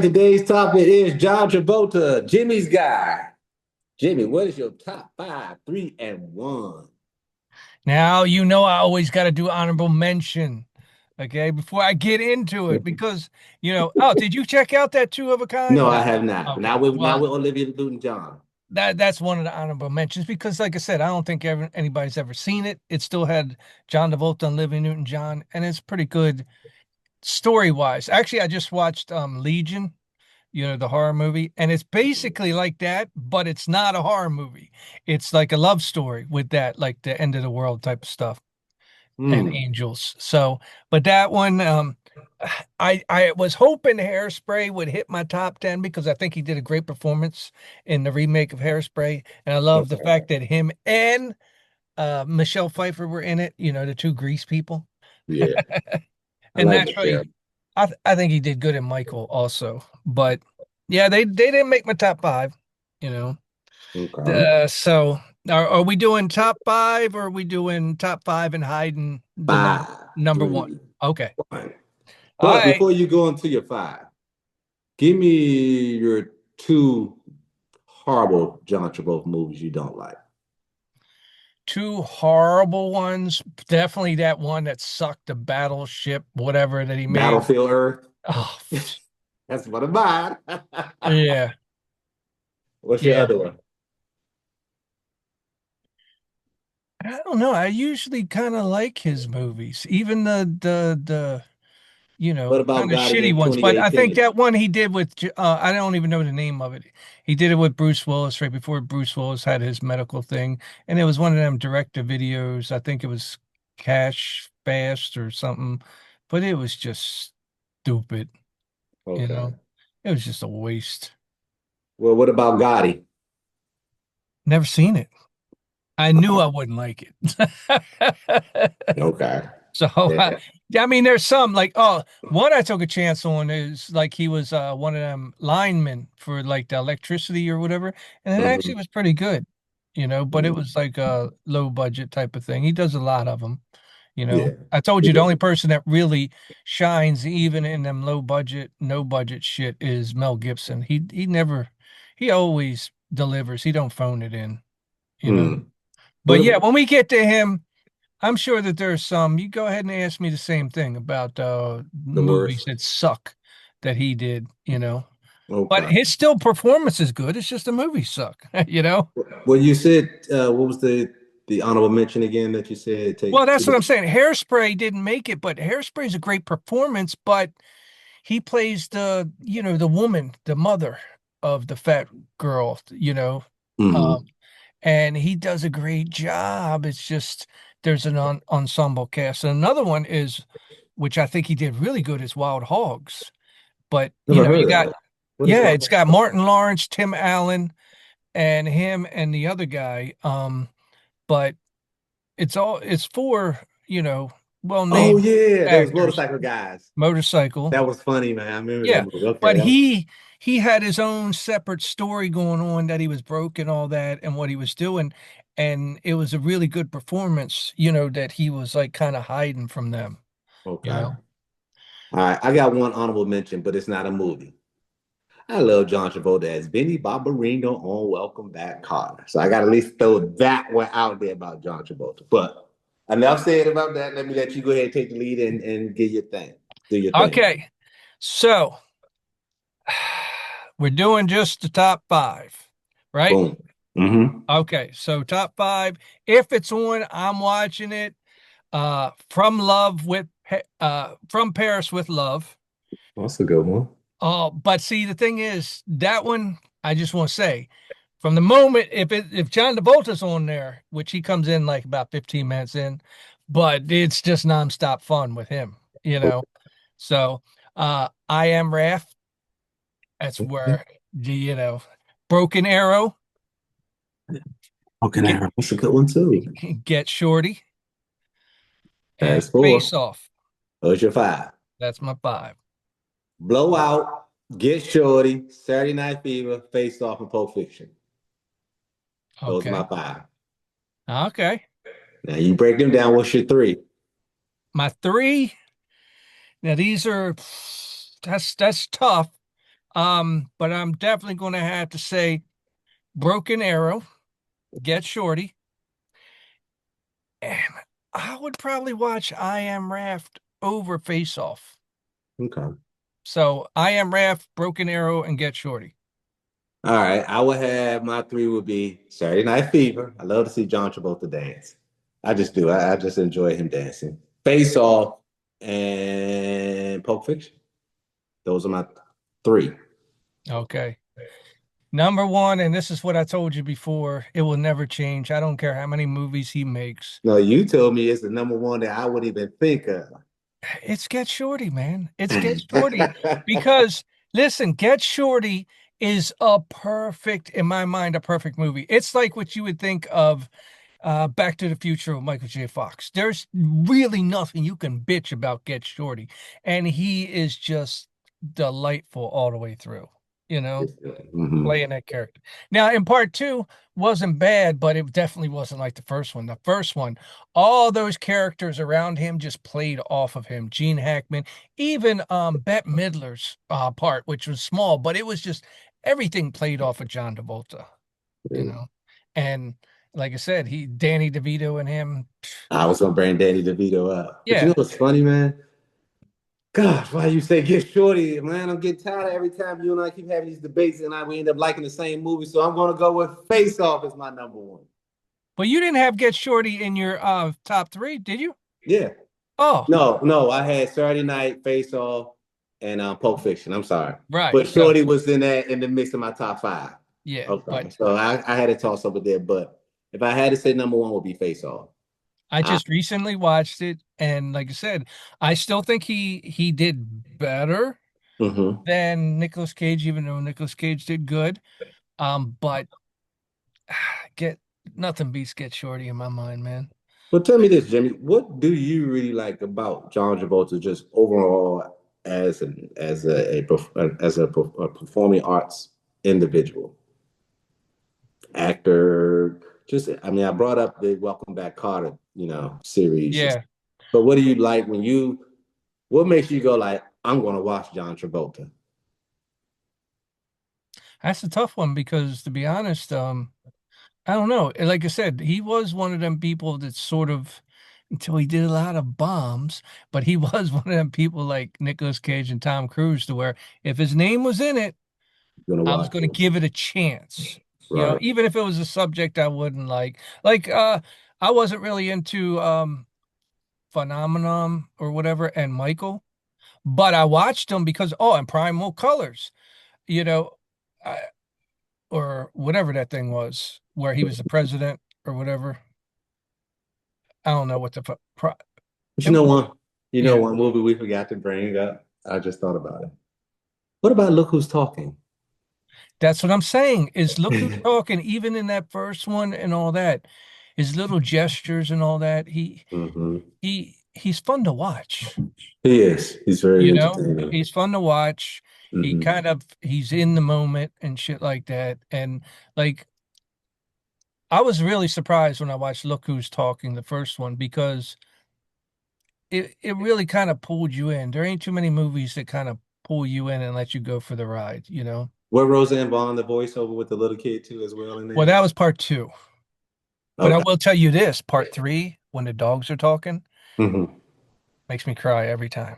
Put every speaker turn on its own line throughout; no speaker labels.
Today's topic is John Travolta, Jimmy's guy. Jimmy, what is your top five, three, and one?
Now, I always got to do honorable mention, okay, before I get into it because, oh, did you check out that two of a kind?
No, I
No.
have not.
Okay.
Now
Well,
with Olivia Newton-John.
that's one of the honorable mentions because, like I said, I don't think anybody's ever seen it. It still had John Travolta and Olivia Newton-John, and it's pretty good story-wise. Actually, I just watched Legion, the horror movie, and it's basically like that, but it's not a horror movie. It's like a love story with that, like the end of the world type of stuff. And
Hmm.
Angels. So, but that one, I was hoping Hairspray would hit my top 10 because I think he did a great performance in the remake of Hairspray. And I love the
Okay.
fact that him and Michelle Pfeiffer were in it, the two Grease people.
Yeah, I
And
like Michelle.
naturally, I think he did good in Michael also. But yeah, they didn't make my top five, you know.
Okay.
So are we doing top five or are we doing top five and hiding the
Five,
number one?
three,
Okay.
one.
All
But
right.
before you go into your five, give me your two horrible John Travolta movies you don't like.
Two horrible ones. Definitely that one that sucked, the battleship, whatever that he made.
Battlefield Earth.
Oh,
That's one of mine.
yeah.
What's your
Yeah.
other one?
I don't know. I usually kind of like his movies, even the
What about
kind of
God
shitty
Against
ones. But I think
2018?
that one he did with, I don't even know the name of it. He did it with Bruce Willis right before Bruce Willis had his medical thing. And it was one of them director videos. I think it was Cash Fast or something, but it was just stupid, you
Okay.
know? It was just a waste.
Well, what about Gotti?
Never seen it. I knew I wouldn't like it.
Okay.
So
Yeah.
I mean, there's some like one I took a chance on is like he was one of them linemen for like the electricity or whatever, and it actually
Mhm.
was pretty good, but it was like a low budget type of thing. He does a lot of them, you know.
Yeah.
I told
He
you the
did.
only person that really shines even in them low budget, no budget shit is Mel Gibson. He always delivers. He don't phone it in, you know.
Hmm.
But
What
yeah,
about
when we get to him. I'm sure that there's some. You go ahead and ask me the same thing about
the
movies
worst?
that suck that he did. But
Okay.
his still performance is good. It's just the movies suck.
Well, you said what was the honorable mention again that you said
Well,
take
that's what
two?
I'm saying. Hairspray didn't make it, but Hairspray is a great performance, but he plays the woman, the mother of the fat girl.
Hmm.
Um, and he does a great job. It's just there's an ensemble cast. And another one is, which I think he did really good, is Wild Hogs. But
Never
you
heard of
got
it. What is
yeah,
one?
it's got Martin Lawrence, Tim Allen, and him and the other guy. But it's for
Oh
well-named
yeah, those
actors,
motorcycle guys.
motorcycle.
That was funny, man. I remember that
Yeah,
movie. Okay,
but
that was
he had his own separate story going on that he was broke and all that and what he was doing, and it was a really good performance, that he was like kind of hiding from them, you
okay.
know.
All right, I got one honorable mention, but it's not a movie. I love John Travolta as Benny Barbarino on Welcome Back, Carter. So I got to at least throw that one out there about John Travolta. But enough said about that. Let you go ahead and take the lead and get your thing. Do your thing.
Okay, so we're doing just the top five, right?
Boom. Mm-hmm.
Okay, so top five. If it's on, I'm watching it. From Paris with Love.
That's a good one.
Oh, but see, the thing is, that one, I just want to say, from the moment if John Travolta's on there, which he comes in like about 15 minutes in, but it's just nonstop fun with him, you know. So I Am Wrath, that's
Okay.
where Broken Arrow,
Okay,
get
now that's a good one too.
get Shorty, and
That's
Face
four.
Off.
Those your five.
That's my five.
Blowout, Get Shorty, Saturday Night Fever, Face Off, and Pulp Fiction. Those are my
Okay.
five.
Okay.
Now you break them down. What's your three?
My three, now these are that's tough. But I'm definitely going to have to say Broken Arrow, Get Shorty, and I would probably watch I Am Raft over Face Off.
Okay.
So I Am Raft, Broken Arrow, and Get Shorty.
All right. I would have my three would be Saturday Night Fever. I love to see John Travolta dance. I just do. I just enjoy him dancing. Face Off and Pulp Fiction. Those are my three.
Okay. Number one, and this is what I told you before, it will never change. I don't care how many movies he makes.
No, you told me it's the number one that I wouldn't even think of.
It's Get Shorty, man. It's Get Shorty. Because listen, Get Shorty is a perfect, in my mind, a perfect movie. It's like what you would think of Back to the Future with Michael J. Fox. There's really nothing you can bitch about Get Shorty. And he is just delightful all the way through, you know?
Mhm.
Playing that character. Now, in part two, wasn't bad, but it definitely wasn't like the first one. The first one, all those characters around him just played off of him. Gene Hackman, even Bette Midler's part, which was small, but it was just everything played off of John Travolta, you know. And like I said, he Danny DeVito and him,
I was gonna bring Danny DeVito up. But you know
yeah.
what's funny, man? Gosh, why you say get shorty, man? I'm getting tired of every time you and I keep having these debates and we end up liking the same movie. So I'm gonna go with Face Off as my number one.
But you didn't have Get Shorty in your top three, did you?
Yeah.
Oh,
No, I had Saturday Night, Face Off, and Pulp Fiction. I'm sorry.
right.
But
No,
Shorty was in that in the mix of my top five.
yeah,
Okay.
but
So I had to toss over there. But if I had to say number one would be Face Off.
I
I,
just recently watched it, and like I said, I still think he did better
mhm.
than Nicolas Cage, even though Nicolas Cage did good. But get nothing beats Get Shorty in my mind, man.
Well, tell me this, Jimmy. What do you really like about John Travolta, just overall as a performing arts individual, actor? Just, I mean, I brought up the Welcome Back Carter, series.
Yeah,
But what do you like when you? What makes you go like, I'm going to watch John Travolta?
that's a tough one because to be honest, I don't know. Like I said, he was one of them people that sort of until he did a lot of bombs, but he was one of them people like Nicolas Cage and Tom Cruise to where if his name was in it,
You're going to
I was
watch
going to
it,
give it a chance. You know,
right?
even if it was a subject I wouldn't like. Like I wasn't really into Phenomenon or whatever and Michael, but I watched them because and Primal Colors, you know, I, or whatever that thing was where he was the president or whatever. I don't know what the
But
it was,
you know
yeah.
one movie we forgot to bring up. I just thought about it. What about Look Who's Talking?
That's what I'm saying is look who's talking even in that first one and all that. His little gestures and all that.
Hmm.
He's fun to watch.
He is. He's very
You know,
entertaining.
he's fun to watch.
Hmm.
He's in the moment and shit like that. And like I was really surprised when I watched Look Who's Talking, the first one, because it really kind of pulled you in. There ain't too many movies that kind of pull you in and let you go for the ride, you know?
What Roseanne Vaughn, the voiceover with the little kid too, as well in
Well,
there.
that was part two. But I
Okay.
will tell you this, part three, when the dogs are talking,
Hmm.
makes me cry every time.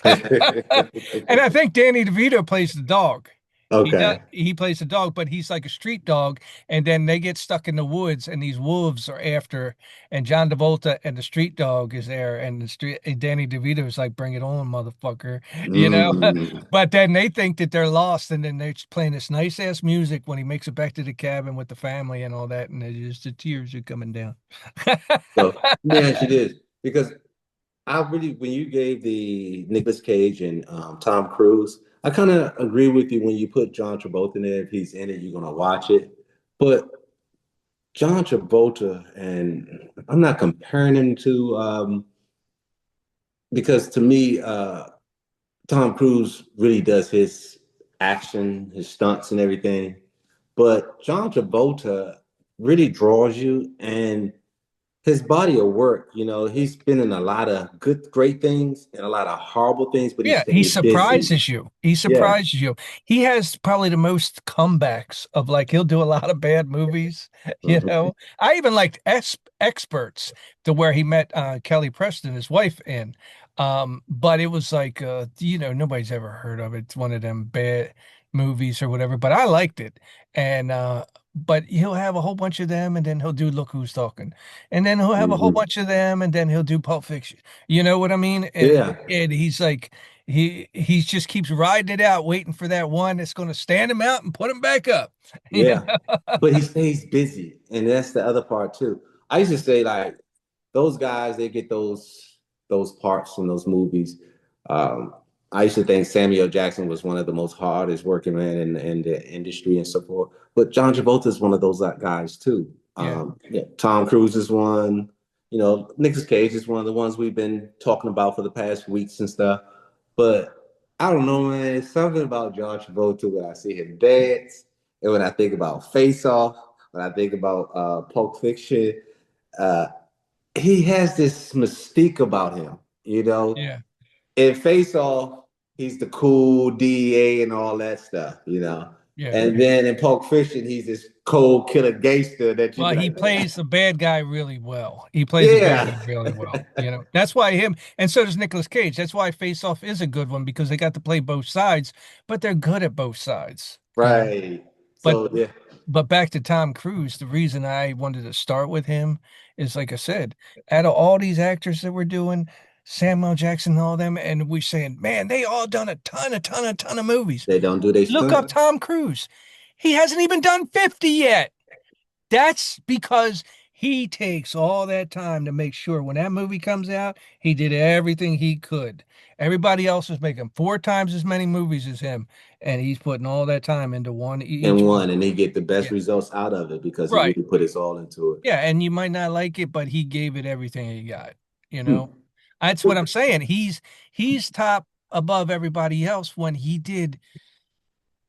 And I think Danny DeVito plays the dog. He does.
Okay.
He plays the dog, but he's like a street dog. And then they get stuck in the woods, and these wolves are after. And John Travolta and the street dog is there, and the street and Danny DeVito is like, "Bring it on, motherfucker," you know.
Mm.
But then they think that they're lost, and then they're just playing this nice ass music when he makes it back to the cabin with the family and all that, and just the tears are coming down.
So let me ask you this, because when you gave the Nicolas Cage and Tom Cruise, I kind of agree with you when you put John Travolta in there. If he's in it, you're gonna watch it. But John Travolta, and I'm not comparing him to, because to me, Tom Cruise really does his action, his stunts, and everything. But John Travolta really draws you, and his body of work, he's been in a lot of great things and a lot of horrible things, but he
Yeah, he
stayed busy.
surprises you. He
Yeah.
surprises you. He has probably the most comebacks of like he'll do a lot of bad movies, you
Mhm.
know. I even liked Experts to where he met Kelly Preston, his wife, in. But it was like nobody's ever heard of it. It's one of them bad movies or whatever, but I liked it. And but he'll have a whole bunch of them and then he'll do Look Who's Talking. And then he'll have a whole
Mhm.
bunch of them and then he'll do Pulp Fiction. You know what I mean?
Yeah.
And he's like he just keeps riding it out, waiting for that one that's going to stand him out and put him back up. You
Yeah.
know?
But he stays busy. And that's the other part too. I used to say like those guys, they get those parts in those movies. Um, I used to think Samuel Jackson was one of the most hardest working men in the industry and so forth. But John Travolta is one of those guys too.
Yeah,
Yeah, Tom Cruise is one. Nicolas Cage is one of the ones we've been talking about for the past weeks and stuff. But I don't know, man. It's something about John Travolta when I see him dance, and when I think about Face Off, when I think about Pulp Fiction. Uh, he has this mystique about him, you know.
yeah,
In Face Off, he's the cool DEA and all that stuff.
yeah.
And then in Pulp Fiction, he's this cold killer gangster that you
Well,
be
he
like, man,
plays the bad guy really well. He plays the bad
yeah,
guy really well. That's why him, and so does Nicolas Cage. That's why Face Off is a good one because they got to play both sides, but they're good at both sides.
right.
But
So yeah,
but back to Tom Cruise, the reason I wanted to start with him is like I said, out of all these actors that we're doing, Samuel Jackson and all them, and we're saying, man, they all done a ton of movies.
they don't do their
Look up
stunt.
Tom Cruise. He hasn't even done 50 yet. That's because he takes all that time to make sure when that movie comes out, he did everything he could. Everybody else is making four times as many movies as him, and he's putting all that time into one each
And
one.
one, and he get the best
Yeah,
results out of it because he
right.
really put his all into it.
Yeah, and you might not like it, but he gave it everything he got, you
Hmm.
know? That's what I'm saying. He's top above everybody else when he did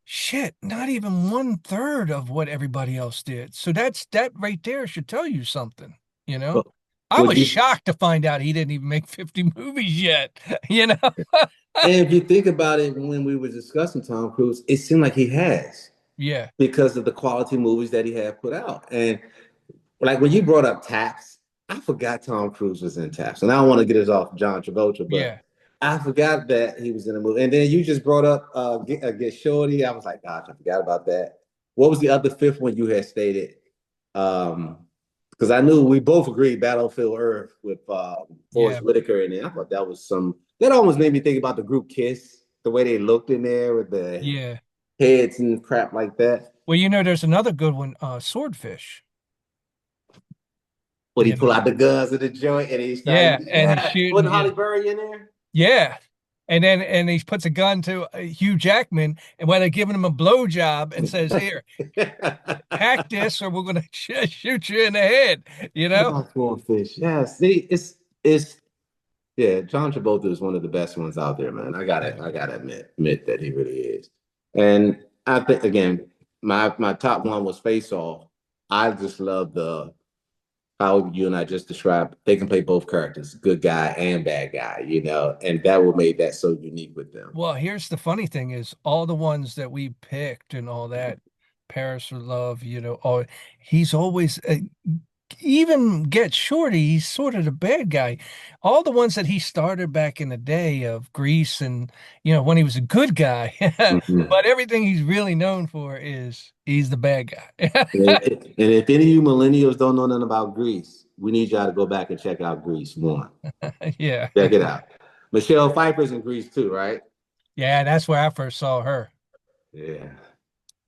shit, not even one third of what everybody else did. So that right there should tell you something, you know?
Well,
I
would
was
you?
shocked to find out he didn't even make 50 movies yet, you know?
And if you think about it, when we were discussing Tom Cruise, it seemed like he has
Yeah,
because of the quality movies that he had put out. And like when you brought up Taps, I forgot Tom Cruise was in Taps, and I don't want to get us off John Travolta, but
yeah.
I forgot that he was in a movie. And then you just brought up Get Shorty. I was like, gosh, I forgot about that. What was the other fifth one you had stated? Because I knew we both agreed Battlefield Earth with Forrest
Yeah,
Whitaker in there. I thought that was some. That almost made me think about the group Kiss, the way they looked in there with the
yeah.
heads and crap like that.
Well, there's another good one, Swordfish,
Would he
you
pull
know?
out the guns of the joint and he started,
Yeah, and he's
yeah,
shooting,
wasn't
yeah.
Holly Berry in there?
Yeah. And he puts a gun to Hugh Jackman, and while they're giving him a blow job and says, "Here, hack this, or we're gonna shoot you in the head." You know?
About Swordfish. Yeah, see, it's yeah, John Travolta is one of the best ones out there, man.
Yeah.
I gotta admit that he really is. And I think again, my top one was Face Off. I just love the how you and I just described. They can play both characters, good guy and bad guy, and that what made that so unique with them.
Well, here's the funny thing is all the ones that we picked and all that, Paris for Love, all he's always even Get Shorty, he's sort of the bad guy. All the ones that he started back in the day of Grease and when he was a good guy.
Mhm.
But everything he's really known for is he's the bad guy.
And if any of you millennials don't know nothing about Greece, we need y'all to go back and check out Greece one.
Yeah.
Check it out. Michelle Pfeiffer's in Greece too, right?
Yeah, that's where I first saw her.
Yeah.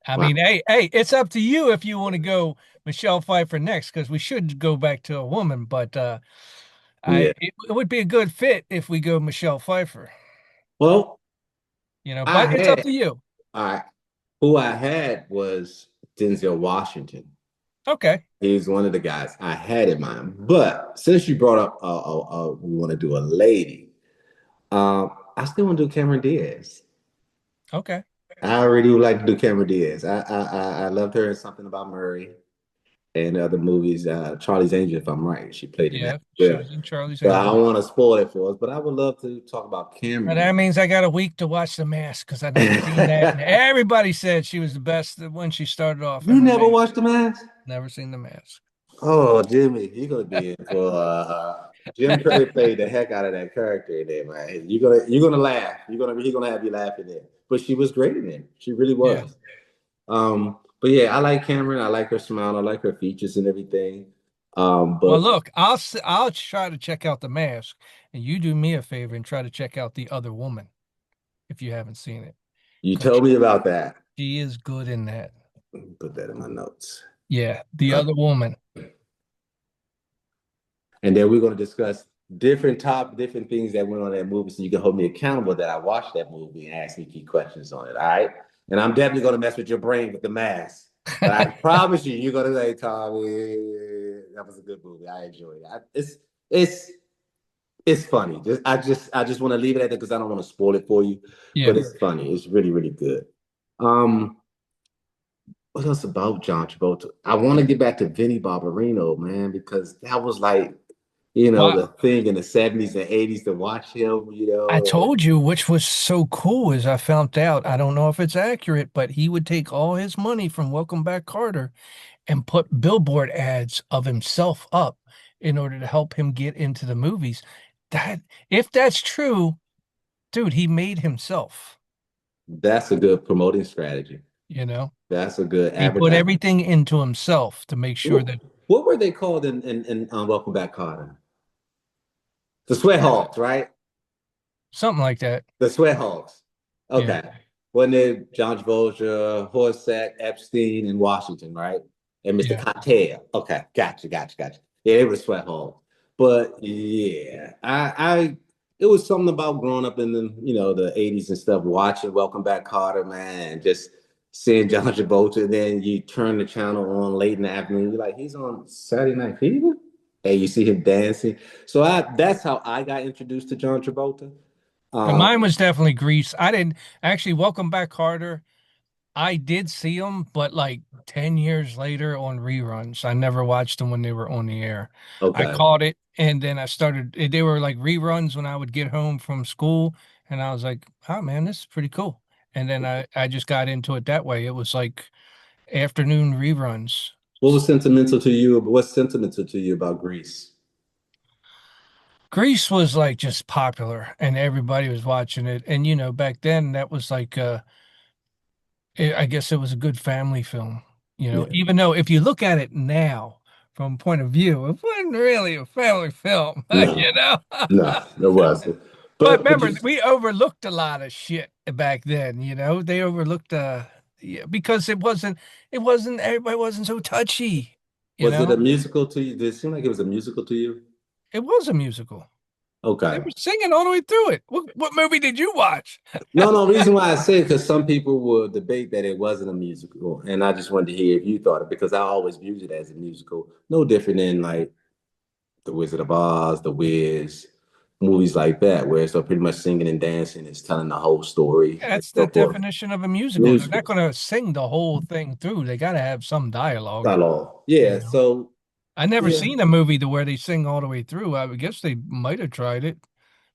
I
Wow.
mean, hey, it's up to you if you want to go Michelle Pfeiffer next, because we should go back to a woman, but
Yeah.
it would be a good fit if we go Michelle Pfeiffer,
Well, I
but it's up
had
to you.
I who I had was Denzel Washington.
Okay.
He's one of the guys I had in mind. But since you brought up, we want to do a lady. I still want to do Cameron Diaz.
Okay.
I already would like to do Cameron Diaz. I loved her in Something About Murray. and other movies. Charlie's Angel, if I'm right, she played in that
Yeah,
as
she
well.
was in Charlie's
But I
Angels.
don't want to spoil it for us. But I would love to talk about
And
Cameron.
that means I got a week to watch The Mask because I've never seen that. And everybody said she was the best when she started off in
You
The
never
Mask.
watched The Mask?
Never seen The Mask.
Oh, Jimmy, you're gonna be in for Jim Curry played the heck out of that character in there, man. You're gonna laugh. He's gonna have you laughing there. But she was great in it. She really
Yeah.
was. But yeah, I like Cameron. I like her smile. I like her features and everything.
Well,
But
look, I'll try to check out The Mask, and you do me a favor and try to check out The Other Woman if you haven't seen it,
you
because
told me about that.
she is good in that.
Put that in my notes.
Yeah, The
Uh,
Other Woman.
and then we're gonna discuss different things that went on in that movie, so you can hold me accountable that I watched that movie and ask me key questions on it. All right. And I'm definitely gonna mess with your brain with The Mask. But I promise you, you're gonna say, Tommy, that was a good movie. I enjoyed it. It's it's funny. I just want to leave it at that because I don't want to spoil it for you.
Yeah.
But it's funny. It's really, really good. Um, what else about John Travolta? I want to get back to Vinnie Barbarino, man, because that was like,
Well,
the thing in the 70s and 80s to watch him,
I told you, which was so cool, is I found out, I don't know if it's accurate, but he would take all his money from Welcome Back Carter and put billboard ads of himself up in order to help him get into the movies. That, if that's true, dude, he made himself,
That's a good promoting strategy.
you know?
That's a good
He put
advertising.
everything into himself to make sure
What,
that
what were they called in Welcome Back, Carter? The Sweat Hogs, right?
something like that.
The Sweat Hogs.
Yeah.
Okay. Wasn't it John Travolta, Horsack, Epstein, and Washington, right? And Mr.
Yeah.
Cocktail. Okay, gotcha. Yeah, they were Sweat Hogs. But yeah, it was something about growing up in the 80s and stuff, watching Welcome Back Carter, man, and just seeing John Travolta. And then you turn the channel on late in the afternoon, you're like, he's on Saturday Night Fever? And you see him dancing. So that's how I got introduced to John Travolta.
And
Um,
mine was definitely Grease. I didn't actually Welcome Back Carter. I did see them, but like 10 years later on reruns. I never watched them when they were on the air. I
okay.
caught it and then I started, they were like reruns when I would get home from school. And I was like, oh man, this is pretty cool. And then I just got into it that way. It was like afternoon reruns.
What's sentimental to you about Greece?
Grease was like just popular and everybody was watching it. And back then that was like I guess it was a good family film,
Yeah.
even though if you look at it now from a point of view, it wasn't really a family film, you
No,
know.
no, there wasn't.
But
But
remember,
you
we overlooked a lot of shit back then, They overlooked yeah, because it wasn't everybody wasn't so touchy, you
was it a
know.
musical to you? Did it seem like it was a musical to you?
It was a musical. They
Okay.
were singing all the way through it. What movie did you watch?
No. Reason why I say it because some people will debate that it wasn't a musical, and I just wanted to hear if you thought it because I always viewed it as a musical, no different than like The Wizard of Oz, The Wiz, movies like that, where it's pretty much singing and dancing, it's telling the whole story
Yeah,
and
that's the
so forth.
definition of a musical. They're not
Musical
going to sing the whole thing through. They got to have some dialogue,
dialogue.
you
Yeah.
know.
So
I never
yeah.
seen a movie to where they sing all the way through. I would guess they might have tried it,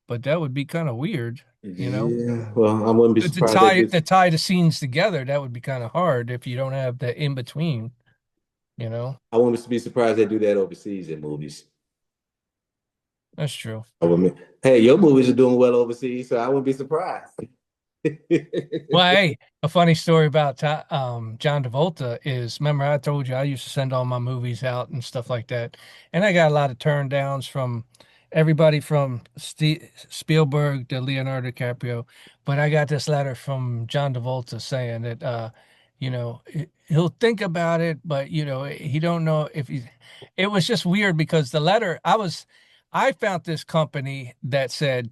but that would be kind of weird, you know.
Yeah, well, I wouldn't be
To
surprised they
tie
do.
to tie the scenes together, that would be kind of hard if you don't have the in between, you know.
I wouldn't be surprised they do that overseas in movies.
That's true.
I wouldn't, hey, your movies are doing well overseas, so I wouldn't be surprised.
Well, hey, a funny story about John Travolta is, remember I told you I used to send all my movies out and stuff like that, and I got a lot of turn downs from everybody from Spielberg to Leonardo DiCaprio, but I got this letter from John Travolta saying that he'll think about it, but he don't know if he. It was just weird because the letter I found this company that said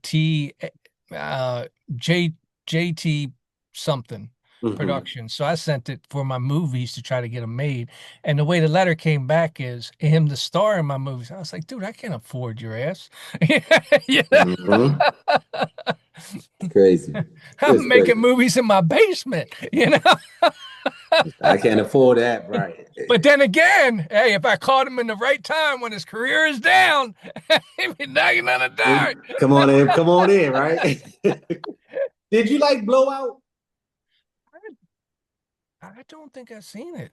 uh, J JT something
Hmm.
production. So I sent it for my movies to try to get them made. And the way the letter came back is him to star in my movies. I was like, dude, I can't afford your ass. You know?
Hmm. Crazy.
I'm
It's
making
crazy.
movies in my basement, you know?
I can't afford that, right?
But then again, hey, if I caught him in the right time when his career is down, he'd be knocking on the door.
Come on in, right? Did you like Blowout?
I don't think I've seen it.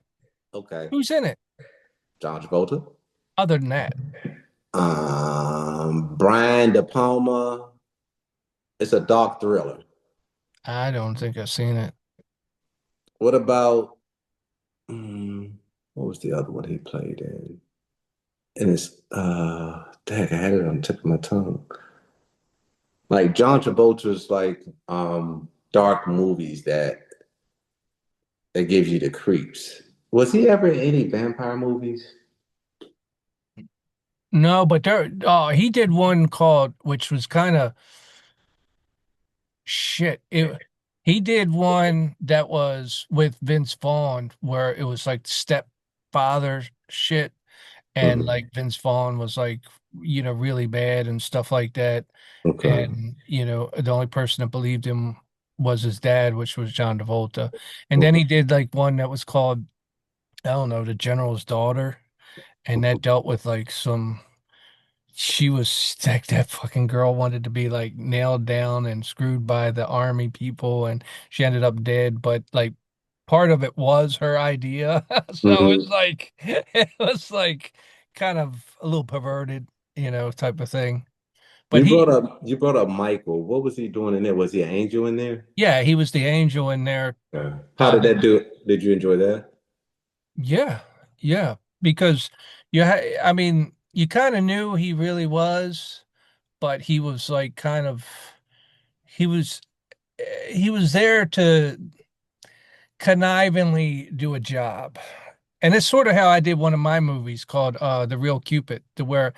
Okay,
Who's in it?
John Travolta.
Other than that,
Brian De Palma. It's a dark thriller.
I don't think I've seen it.
What about what was the other one he played in? And it's dang, I had it on the tip of my tongue. Like John Travolta's like dark movies that gives you the creeps. Was he ever in any vampire movies?
No, but there, he did one called, which was kind of shit. He did one that was with Vince Vaughn, where it was like stepfather shit, and
Mhm.
like Vince Vaughn was like, really bad and stuff like that.
Okay.
And, the only person that believed him was his dad, which was John Travolta. And then
Okay.
he did like one that was called, I don't know, The General's Daughter. And that dealt with like she was like that fucking girl wanted to be like nailed down and screwed by the army people, and she ended up dead. But like part of it was her idea. So
Mhm.
it was like kind of a little perverted, type of thing. But
You brought up Michael. What was he doing in there? Was he an angel in there?
yeah, he was the angel in there.
How did
That
that do? Did you enjoy that?
Yeah, yeah, because I mean, you kind of knew he really was, but he was like he was he was there to connivingly do a job. And it's sort of how I did one of my movies called The Real Cupid, to where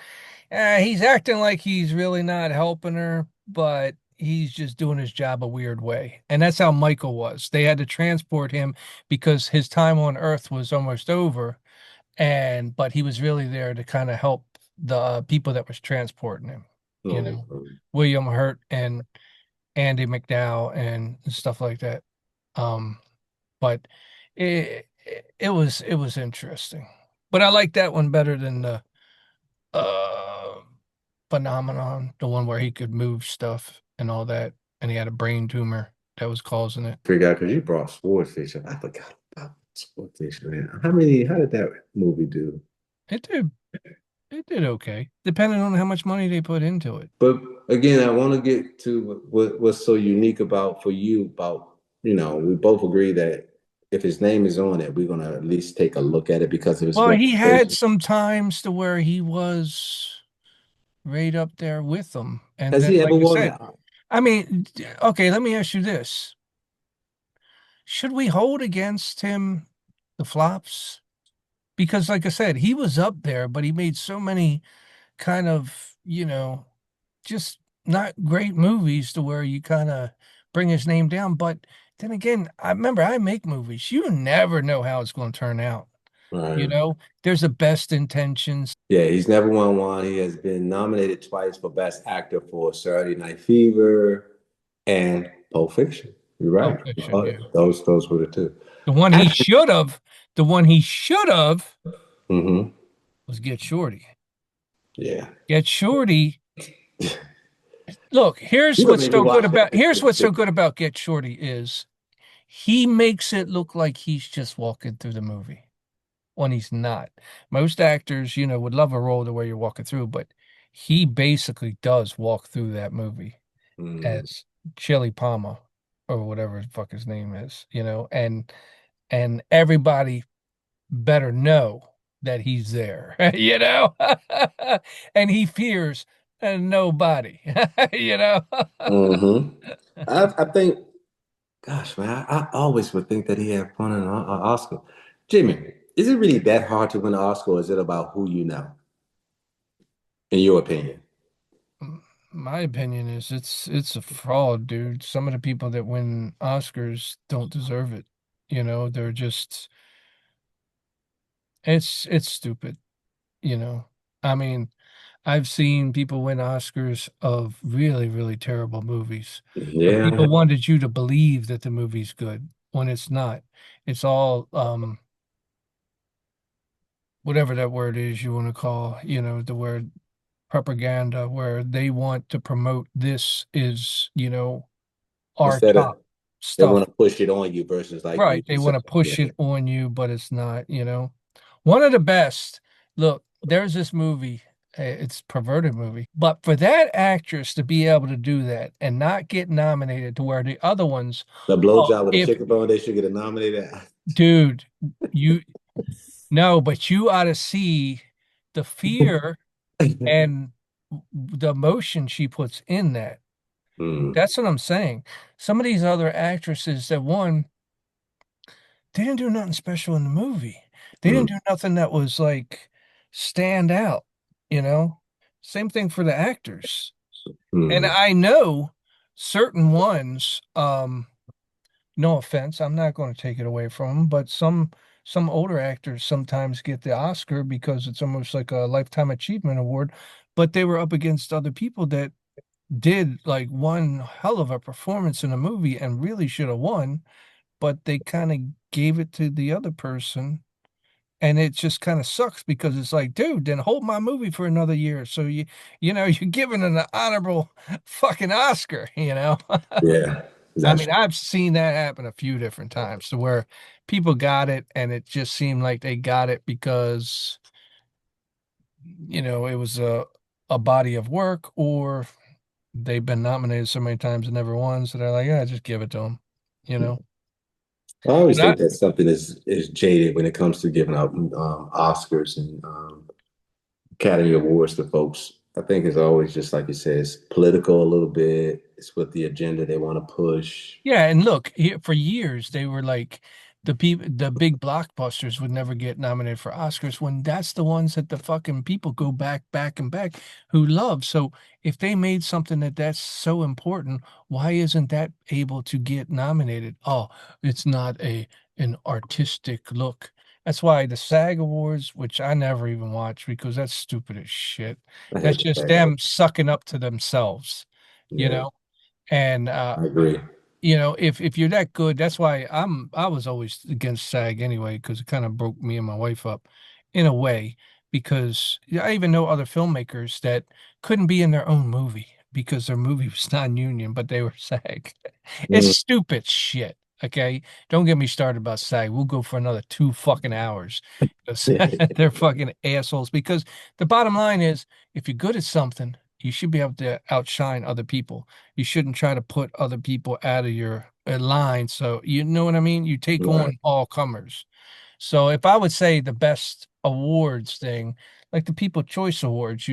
he's acting like he's really not helping her, but he's just doing his job a weird way. And that's how Michael was. They had to transport him because his time on Earth was almost over, but he was really there to kind of help the people that was transporting him, you
Oh,
know, William Hurt and Andy McDowell and stuff like that. Um, but it was interesting. But I like that one better than the uh phenomenon, the one where he could move stuff and all that, and he had a brain tumor that was causing it.
forgot because you brought Swordfish up. I forgot about Swordfish, man. How did that movie do?
It did it did okay, depending on how much money they put into it.
But again, I want to get to what's so unique about for you about, we both agree that if his name is on it, we're gonna at least take a look at it because of his
Well, he had
reputation.
some times to where he was right up there with them. And
Has
then,
he
like
ever
I
won?
said, I mean, okay, let me ask you this. Should we hold against him the flops? Because, like I said, he was up there, but he made so many kind of, just not great movies to where you kind of bring his name down. But then again, I remember I make movies. You never know how it's going to turn out.
Right.
There's a best intentions.
Yeah, he's never won one. He has been nominated twice for Best Actor for Saturday Night Fever and Pulp Fiction. You're
Pulp
right.
Fiction, yeah.
Those were the two.
The one he
Actually,
should have, the one he should have
hmm
was Get Shorty.
yeah.
Get Shorty. Look,
You're gonna make me watch
here's what's so
that.
good about Get Shorty is he makes it look like he's just walking through the movie when he's not. Most actors, would love a role the way you're walking through, but he basically does walk through that movie
Mm,
as Chili Palmer or whatever the fuck his name is, and everybody better know that he's there, and he fears nobody, you know.
hmm I think, gosh, man, I always would think that he had won an Oscar. Jimmy, is it really that hard to win an Oscar, or is it about who you know, in your opinion?
My opinion is it's a fraud, dude. Some of the people that win Oscars don't deserve it. They're just it's stupid, you know. I mean, I've seen people win Oscars of really, really terrible movies, but
Yeah,
people wanted you to believe that the movie's good when it's not. It's all whatever that word is you want to call, the word propaganda, where they want to promote this is, our
Instead
top
of they want
stuff.
to push it on you versus like you
Right. They
just
want to
yeah.
push it on you, but it's not. One of the best. Look, there's this movie. It's a perverted movie. But for that actress to be able to do that and not get nominated to where the other ones,
The
oh,
blowjob with a
if
chicken bone, they should get it nominated.
dude, you no, but you ought to see the fear and the emotion she puts in that.
Mm,
That's what I'm saying. Some of these other actresses that won, they didn't do nothing special in the movie. They didn't
mm,
do nothing that was like stand out, you know? Same thing for the actors. And
mm.
I know certain ones, no offense, I'm not going to take it away from them, but some older actors sometimes get the Oscar because it's almost like a lifetime achievement award, but they were up against other people that did like one hell of a performance in a movie and really should have won, but they kind of gave it to the other person. And it just kind of sucks because it's like, dude, then hold my movie for another year. So you're giving an honorable fucking Oscar.
Yeah,
I
that's
mean, I've seen that happen a few different times to where people got it and it just seemed like they got it because, it was a body of work, or they've been nominated so many times and never won. So they're like, yeah, just give it to them, you know?
I always
But
think that something is jaded when it comes to giving out Oscars and Academy Awards to folks. I think it's always just like you said, it's political a little bit. It's what the agenda they want to push.
Yeah, and look, here for years they were like the big blockbusters would never get nominated for Oscars when that's the ones that the fucking people go back and back who love. So if they made something that's so important, why isn't that able to get nominated? Oh, it's not an artistic look. That's why the SAG Awards, which I never even watch because that's stupid as shit.
I
That's
hate the
just
fact that.
them sucking up to themselves, you
Yeah,
know? And
I agree.
if you're that good, that's why I was always against SAG anyway, because it kind of broke me and my wife up in a way, because I even know other filmmakers that couldn't be in their own movie because their movie was non-union, but they were SAG. It's
Mm.
stupid shit. Okay. Don't get me started about SAG. We'll go for another 2 fucking hours. 'Cause they're fucking assholes. Because the bottom line is, if you're good at something, you should be able to outshine other people. You shouldn't try to put other people out of your line. So you know what I mean? You take
Right.
on all comers. So if I would say the best awards thing, like the People Choice Awards,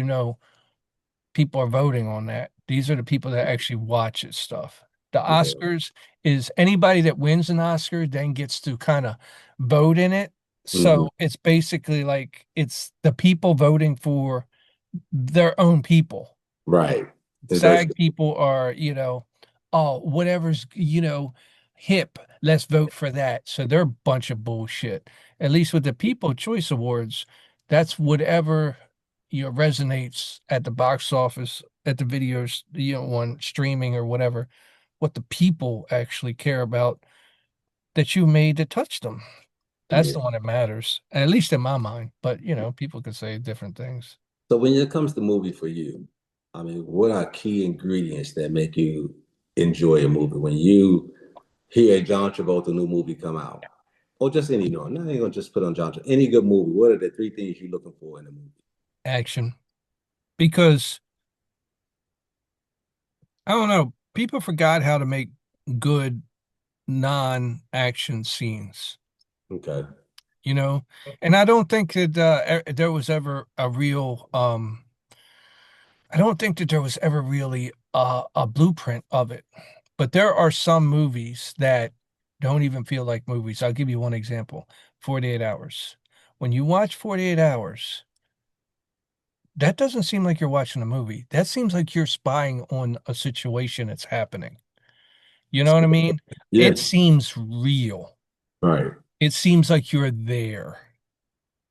people are voting on that. These are the people that actually watch it stuff. The
Yeah.
Oscars is anybody that wins an Oscar then gets to kind of vote in it.
Hmm.
So it's basically like it's the people voting for their own people.
Right. It's
SAG
basically
people are, oh, whatever's, hip, let's vote for that. So they're a bunch of bullshit. At least with the People Choice Awards, that's whatever, resonates at the box office, at the videos, on streaming or whatever, what the people actually care about that you made to touch them. That's
yeah.
the one that matters, at least in my mind. But, people could say different things.
So when it comes to movie for you, I mean, what are key ingredients that make you enjoy a movie? When you hear a John Travolta new movie come out, or just any, not even gonna just put on John Travolta, any good movie, what are the three things you're looking for in a movie?
Action. Because I don't know. People forgot how to make good non-action scenes,
Okay.
you know? And I don't think that there was ever a real I don't think that there was ever really a blueprint of it. But there are some movies that don't even feel like movies. I'll give you one example. 48 Hours. When you watch 48 Hours, that doesn't seem like you're watching a movie. That seems like you're spying on a situation that's happening. You know what I mean?
Yeah.
It seems real.
Right.
It seems like you're there,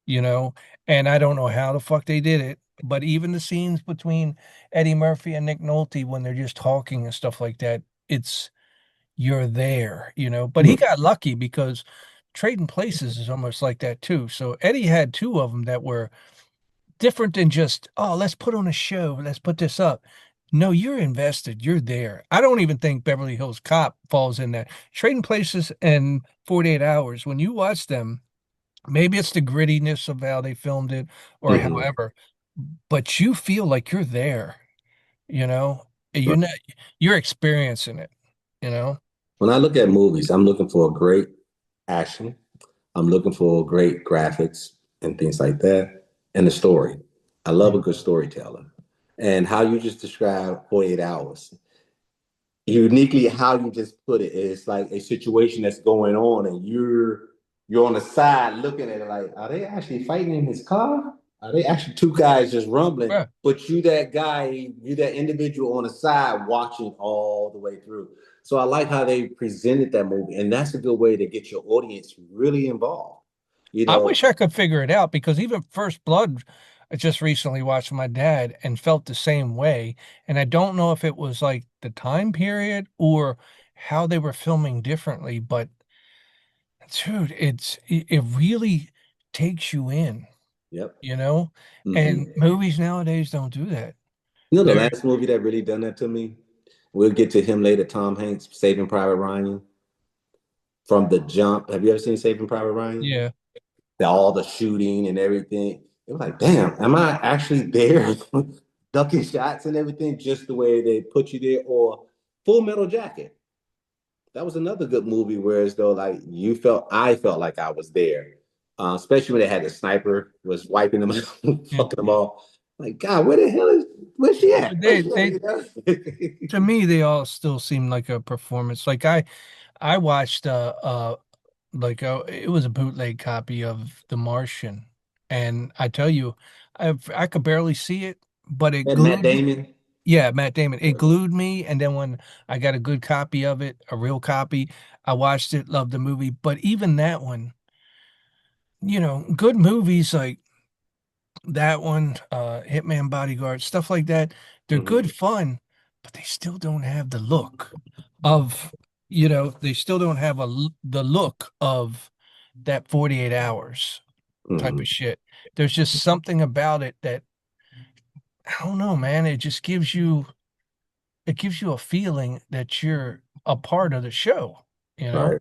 you know? And I don't know how the fuck they did it, but even the scenes between Eddie Murphy and Nick Nolte when they're just talking and stuff like that, you're there, you know. But he
Mm,
got lucky because Trading Places is almost like that too. So Eddie had two of them that were different than just, oh, let's put on a show, let's put this up. No, you're invested, you're there. I don't even think Beverly Hills Cop falls in that. Trading Places and 48 Hours, when you watch them, maybe it's the grittiness of how they filmed it or
mhm.
however, but you feel like you're there, you know? You're
Right.
not, you're experiencing it, you know?
When I look at movies, I'm looking for a great action. I'm looking for great graphics and things like that, and the story. I love a good storyteller. And how you just described 48 hours, uniquely how you just put it, it's like a situation that's going on, and you're on the side looking at it like, are they actually fighting in his car? Are they actually two guys just rumbling?
Yeah.
But you that guy, you that individual on the side watching all the way through. So I like how they presented that movie, and that's a good way to get your audience really involved. You
I
know,
wish I could figure it out because even First Blood, I just recently watched with my dad and felt the same way. And I don't know if it was like the time period or how they were filming differently, but dude, it really takes you in,
yep.
you know? And
Mm-hmm.
movies nowadays don't do that.
You know, the
They're
last movie that really done that to me, we'll get to him later, Tom Hanks, Saving Private Ryan. From the jump. Have you ever seen Saving Private Ryan?
yeah.
All the shooting and everything. It was like, damn, am I actually there ducking shots and everything just the way they put you there? Or Full Metal Jacket. That was another good movie, whereas though like I felt like I was there. Especially when they had the sniper was wiping them out,
Yeah.
fucking them all. Like, God, where's she at? Where's
They
she at?
they
You know?
to me they all still seem like a performance. Like I watched like it was a bootleg copy of The Martian, and I tell you, I could barely see it, but it
And Matt
glued me.
Damon.
Yeah, Matt Damon. It glued me, and then when I got a good copy of it, a real copy, I watched it, loved the movie. But even that one, good movies like that one, Hitman Bodyguard, stuff like that, they're good
Mm-hmm.
fun, but they still don't have the look of, they still don't have the look of that 48 hours type
Mm-hmm.
of shit. There's just something about it that I don't know, man. It gives you a feeling that you're a part of the show, you know?
Right.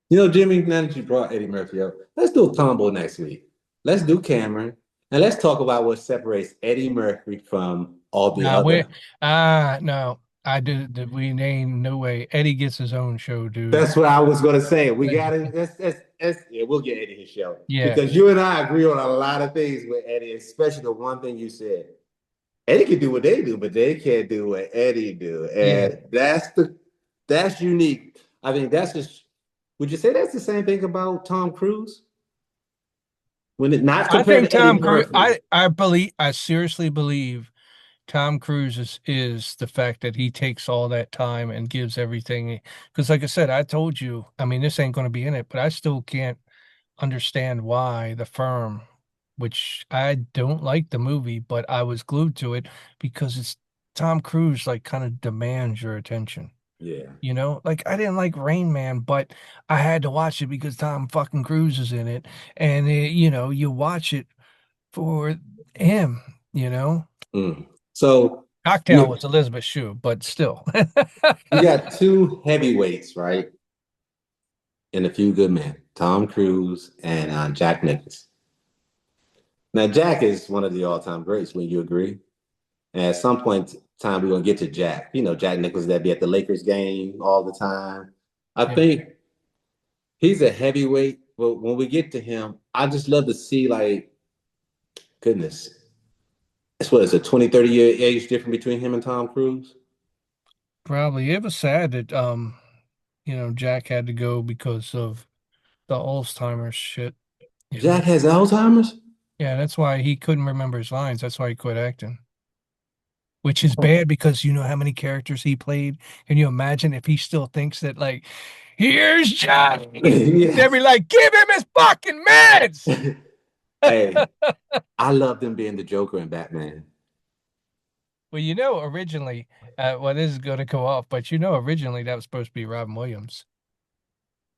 You know, Jimmy, now that you brought Eddie Murphy up, let's do a combo next week. Let's do Cameron, and let's talk about what separates Eddie Murphy from all the
Nah, we
other.
no. I did we name no way. Eddie gets his own show, dude.
That's what I was gonna say. We got to yeah, we'll get Eddie his show
Yeah,
because you and I agree on a lot of things with Eddie, especially the one thing you said. Eddie can do what they do, but they can't do what Eddie do,
yeah.
and that's unique. I think that's just. Would you say that's the same thing about Tom Cruise? When it not
I
compared
think
to Eddie
Tom Cruise.
Murphy.
I seriously believe Tom Cruise is the fact that he takes all that time and gives everything. Because, like I said, I told you, I mean, this ain't going to be in it, but I still can't understand why The Firm, which I don't like the movie, but I was glued to it because it's Tom Cruise, like, kind of demands your attention.
Yeah.
Like I didn't like Rain Man, but I had to watch it because Tom fucking Cruise is in it. And you watch it for him, you know.
Mm. So
Cocktail
you
was Elizabeth Shue, but still.
you got two heavyweights, right? And a few good men, Tom Cruise and Jack Nicholson. Now Jack is one of the all-time greats. When you agree, and at some point in time we're gonna get to Jack. You know, Jack Nicholson that be at the Lakers game all the time. I
Yeah.
think he's a heavyweight, but when we get to him, I just love to see like goodness. That's what is a 20, 30 year age difference between him and Tom Cruise.
Probably. It was sad that Jack had to go because of the Alzheimer's shit, you
Jack
know.
has Alzheimer's.
Yeah, that's why he couldn't remember his lines. That's why he quit acting. Which is bad because you know how many characters he played. Can you imagine if he still thinks that like, here's Johnny? They'd be
Yes.
like, give him his fucking meds.
Hey, I loved him being the Joker in Batman.
Well, originally, well, this is going to go off, but originally that was supposed to be Robin Williams.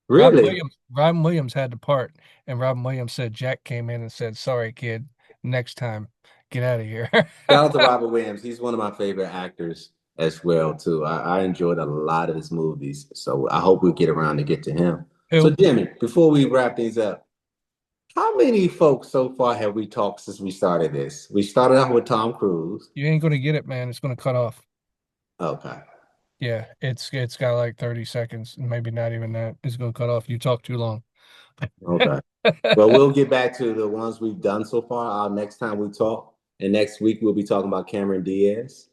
Really?
Robin Williams had the part, and Robin Williams said Jack came in and said, "Sorry, kid, next time, get out of here."
Shout out to Robert Williams. He's one of my favorite actors as well, too. I enjoyed a lot of his movies. So I hope we get around to get to him. So
Who?
Jimmy, before we wrap things up, how many folks so far have we talked since we started this? We started off with Tom Cruise.
You ain't going to get it, man. It's going to cut off.
Okay.
Yeah, it's got like 30 seconds, maybe not even that. It's going to cut off. You talk too long.
Okay. Well, we'll get back to the ones we've done so far next time we talk. And next week we'll be talking about Cameron Diaz.